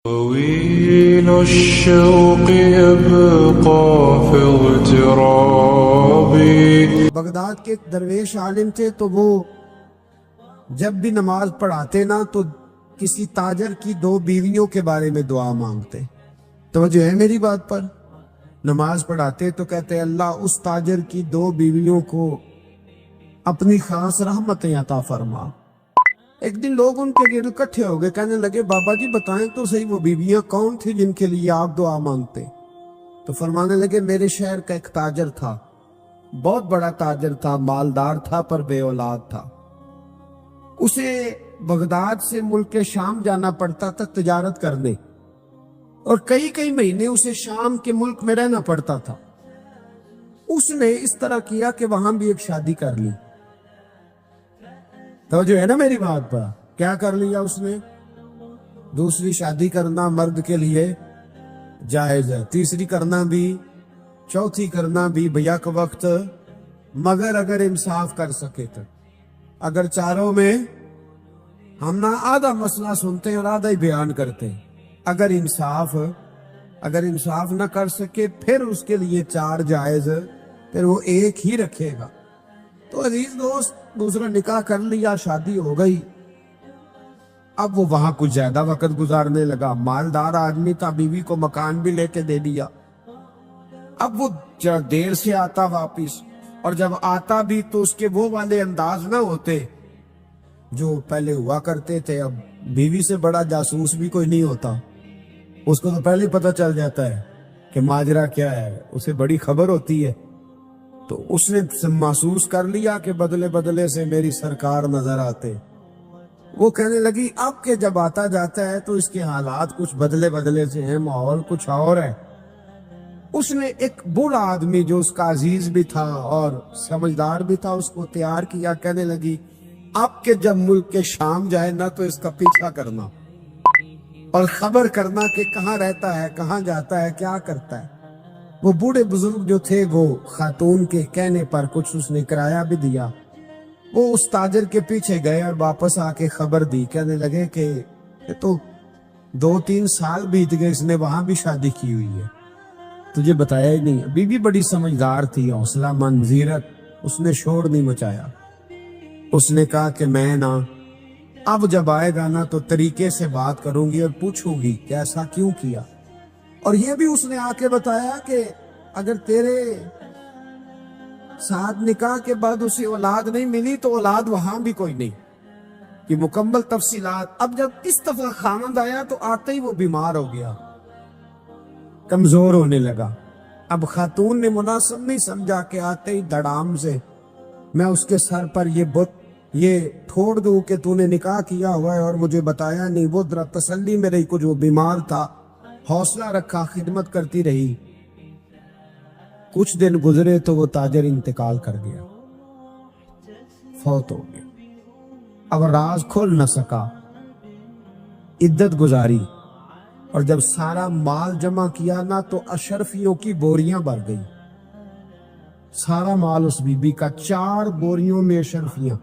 طويل الشوق يبقى في اغترابي. بغداد کے ایک درویش عالم تھے، تو وہ جب بھی نماز پڑھاتے نا تو کسی تاجر کی 2 بیویوں کے بارے میں دعا مانگتے. توجہ ہے میری بات پر؟ نماز پڑھاتے تو کہتے اللہ اس تاجر کی 2 بیویوں کو اپنی خاص رحمتیں عطا فرما. ایک دن لوگ ان کے گرد اکٹھے ہو گئے، کہنے لگے بابا جی بتائیں تو صحیح وہ بیویاں کون تھی جن کے لیے آپ دعا مانگتے؟ تو فرمانے لگے میرے شہر کا ایک تاجر تھا، بہت بڑا تاجر تھا، مالدار تھا پر بے اولاد تھا. اسے بغداد سے ملک شام جانا پڑتا تھا تجارت کرنے، اور کئی مہینے اسے شام کے ملک میں رہنا پڑتا تھا. اس نے اس طرح کیا کہ وہاں بھی ایک شادی کر لی. تو جو ہے نا میری بات پر، کیا کر لیا اس نے؟ دوسری شادی کرنا مرد کے لیے جائز ہے، تیسری کرنا بھی، چوتھی کرنا بھی بیک وقت، مگر اگر انصاف کر سکے تو. اگر چاروں میں ہم نہ آدھا مسئلہ سنتے ہیں اور آدھا ہی بیان کرتے ہیں، اگر انصاف نہ کر سکے پھر اس کے لیے 4 جائز، پھر وہ ایک ہی رکھے گا. تو عزیز دوست، دوسرا نکاح کر لیا، شادی ہو گئی. اب وہ وہاں کچھ زیادہ وقت گزارنے لگا، مالدار آدمی تھا، بیوی کو مکان بھی لے کے دے دیا. اب وہ دیر سے آتا واپس، اور جب آتا بھی تو اس کے وہ والے انداز نہ ہوتے جو پہلے ہوا کرتے تھے. اب بیوی سے بڑا جاسوس بھی کوئی نہیں ہوتا، اس کو تو پہلے پتہ چل جاتا ہے کہ ماجرا کیا ہے، اسے بڑی خبر ہوتی ہے. تو اس نے محسوس کر لیا کہ بدلے سے میری سرکار نظر آتے. وہ کہنے لگی اب کہ جب آتا جاتا ہے تو اس کے حالات کچھ بدلے سے ہیں، ماحول کچھ اور ہے. اس نے ایک بوڑھا آدمی جو اس کا عزیز بھی تھا اور سمجھدار بھی تھا اس کو تیار کیا. کہنے لگی اب کہ جب ملک کے شام جائے نا تو اس کا پیچھا کرنا اور خبر کرنا کہ کہاں رہتا ہے، کہاں جاتا ہے، کیا کرتا ہے. وہ بوڑھے بزرگ جو تھے وہ خاتون کے کہنے پر کچھ اس نے کرایہ بھی دیا. وہ اس تاجر کے پیچھے گئے اور واپس آ کے خبر دی. کہنے لگے کہ یہ تو 2-3 سال بیت گئے، اس نے وہاں بھی شادی کی ہوئی ہے، تجھے بتایا ہی نہیں. بیوی بڑی سمجھدار تھی، حوصلہ مند، زیرک، اس نے شور نہیں مچایا. اس نے کہا کہ میں نا اب جب آئے گا نا تو طریقے سے بات کروں گی اور پوچھوں گی کہ ایسا کیوں کیا. اور یہ بھی اس نے آ کے بتایا کہ اگر تیرے ساتھ نکاح کے بعد اسے اولاد نہیں ملی تو اولاد وہاں بھی کوئی نہیں. کہ مکمل تفصیلات. اب جب اس دفعہ خامند آیا تو آتے ہی وہ بیمار ہو گیا، کمزور ہونے لگا. اب خاتون نے مناسب نہیں سمجھا کہ آتے ہی دڑام سے میں اس کے سر پر یہ ٹھوڑ دوں کہ تو نے نکاح کیا ہوا ہے اور مجھے بتایا نہیں. وہ ذرا تسلی میں رہی، کچھ وہ بیمار تھا، حوصلہ رکھا، خدمت کرتی رہی. کچھ دن گزرے تو وہ تاجر انتقال کر گیا، فوت ہو گیا. اب راز کھول نہ سکا، عدت گزاری، اور جب سارا مال جمع کیا نا تو اشرفیوں کی بوریاں بھر گئی. سارا مال اس بی بی کا، 4 بوریوں میں اشرفیاں،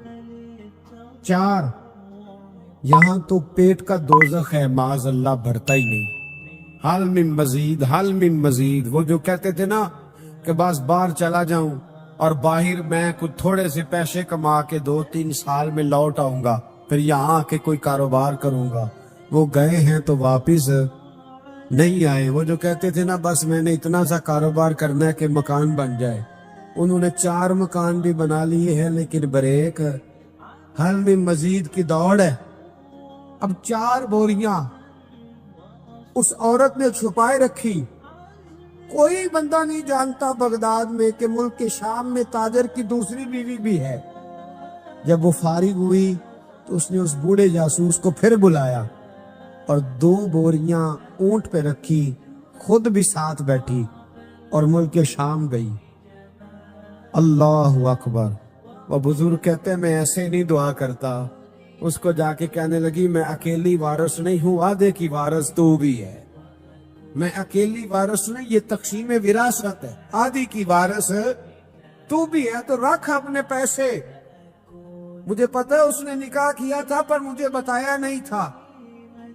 4. یہاں تو پیٹ کا دوزخ ہے، معاذ اللہ، بھرتا ہی نہیں. حل من مزید. وہ جو کہتے تھے نا کہ بس باہر چلا جاؤں اور باہر میں کچھ تھوڑے سے پیسے کما کے 2-3 سال میں لوٹ آؤں گا، پھر یہاں کے کوئی کاروبار کروں گا. وہ گئے ہیں تو واپس نہیں آئے. وہ جو کہتے تھے نا بس میں نے اتنا سا کاروبار کرنا ہے کہ مکان بن جائے، انہوں نے 4 مکان بھی بنا لیے ہیں، لیکن بریک حل من مزید کی دوڑ ہے. اب 4 بوریاں اس عورت نے چھپائے رکھی. کوئی بندہ نہیں جانتا بغداد میں کہ ملک کے شام میں تاجر کی دوسری بیوی بھی ہے. جب وہ فارغ ہوئی تو اس نے اس بوڑھے جاسوس کو پھر بلایا اور 2 بوریاں اونٹ پہ رکھی، خود بھی ساتھ بیٹھی اور ملک شام گئی. اللہ اکبر. وہ بزرگ کہتے ہیں میں ایسے نہیں دعا کرتا. اس کو جا کے کہنے لگی میں اکیلی وارث نہیں ہوں، آدھے کی وارث تو بھی ہے. میں اکیلی وارث نہیں، یہ تقسیم وراثت ہے، آدھی کی وارث تو بھی ہے. تو رکھ اپنے پیسے. مجھے پتا ہے اس نے نکاح کیا تھا پر مجھے بتایا نہیں تھا.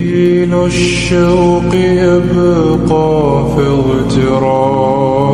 الشوق يبقى في اغترابي